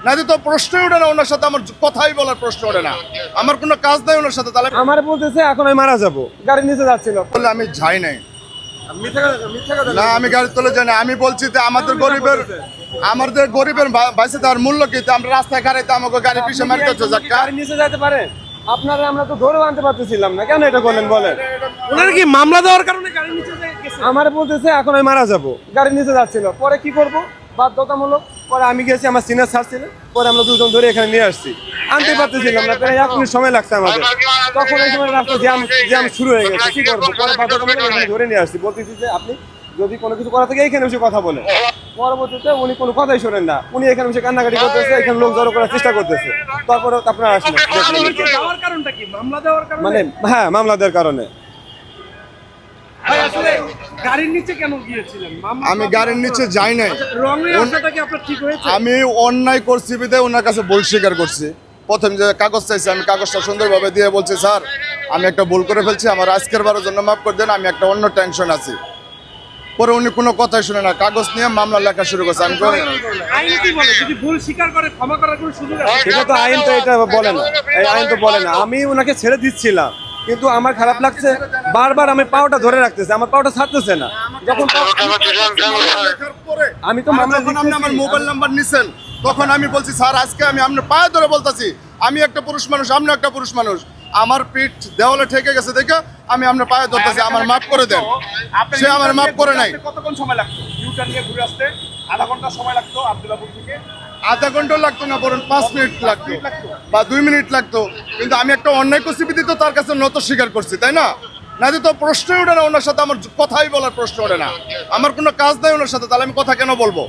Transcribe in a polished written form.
না তো প্রশ্নই ওঠে না, ওনার সাথে আমার কথাই বলার প্রশ্ন ওঠে না, আমার কোনো কাজ নাই ওনার সাথে। তাহলে আমার বলতেছে এখন আমি মারা যাব, গাড়ি নিচে যাচ্ছিল। বললে আমি যাই নাই, মিথ্যা কথা না আমি গাড়ি তুলে যাই না। আমি বলছি যে আমাদের গরিবের বাইসে তার মূল্য কি? আমরা রাস্তায় গাড়িতে আমাকে গাড়ি পিছিয়ে মারতে হচ্ছে যাক্কা। গাড়ি নিচে যেতে পারে আপনারা, আমরা তো ধরেও আনতে পারতেছিলাম না, কেন এটা বলেন বলেন? ওনারা কি মামলা দেওয়ার কারণে গাড়ি নিচে গেছে? আমার বলতেছে এখন আমি মারা যাব, গাড়ি নিচে যাচ্ছিল, পরে কি করব বাধ্যতামূলক। পরে আমি গেছি, আমার সিনিয়র স্যার ছিল, পরে আমরা দুজন ধরে এখানে নিয়ে আসছি। আনতে পারতেছিলাম না, প্রায় 1 মিনিট সময় লাগছে আমাদের। তখন এই সময় রাস্তা জ্যাম শুরু হয়ে গেছে, কি করবো? পরে বাধ্যতামূলক এখানে ধরে নিয়ে আসছি, বলতেছি যে আপনি যদি কোনো কিছু করা থাকে এইখানে বসে কথা বলেন। পরবর্তীতে উনি কোনো কথাই শোনেন না, উনি এখানে বসে কান্নাকাটি করতেছে, এখানে লোক জড়ো করার চেষ্টা করতেছে। তারপরে আপনারা আসলেন, মানে হ্যাঁ, মামলা দেওয়ার কারণে। গাড়ির নিচে কেন গিয়েছিলেন? আমি গাড়ির নিচে যাই নাই, রঙে আসাটা কি আপনার ঠিক হয়েছে? আমি অন্যায় করছি বিধায় ওনার কাছে ভুল স্বীকার করছি। প্রথম যে কাগজ চাইছি, আমি কাগজটা সুন্দরভাবে দিয়ে বলছি স্যার আমি একটা ভুল করে ফেলছি, আমার আজকের বারের জন্য মাফ করে দেন, আমি একটা অন্য টেনশন আছি। পরে উনি কোনো কথাই শুনে না, কাগজ নিয়ে মামলা লেখা শুরু করছে। আমি আইন কি বলে? যদি ভুল স্বীকার করে ক্ষমা করার কোনো সুযোগ আছে? এটা তো আইন তো এটা বলে না, এই আইন তো বলে না। আমি ওনাকে ছেড়ে দিচ্ছিলাম, কিন্তু আমার খারাপ লাগছে, বারবার আমি পাওটা ধরে রাখতেছে, আমার পাওটা ছাড়তেছে না। যখন আমি তো মামলা যখন আপনি আমার মোবাইল নাম্বার নিছেন, তখন আমি বলছি স্যার আজকে আমি আপনার পায়ে ধরে বলতেছি, আমি একটা পুরুষ মানুষ, আপনি একটা পুরুষ মানুষ, আমার পিঠ দেওয়ালে ঠেকে গেছে দেখে আমি আপনার পায়ে ধরতেছি, আমার মাফ করে দেন। সে আমার মাফ করে নাই। কতক্ষণ সময় লাগতো ইউটার্ন নিয়ে ঘুরে আসতে? আধা ঘন্টা সময় লাগতো আব্দুল্লাহপুর থেকে? আধা ঘন্টা লাগতো না, বরং 5 মিনিট লাগতো বা 2 মিনিট লাগতো। কিন্তু আমি একটা অন্যায় করছি বিধি তো তার কাছে নত স্বীকার করছি, তাই না? না তো প্রশ্নই ওঠে না, ওনার সাথে আমার কথাই বলার প্রশ্ন ওঠে না, আমার কোনো কাজ নাই ওনার সাথে। তাহলে আমি কথা কেন বলবো?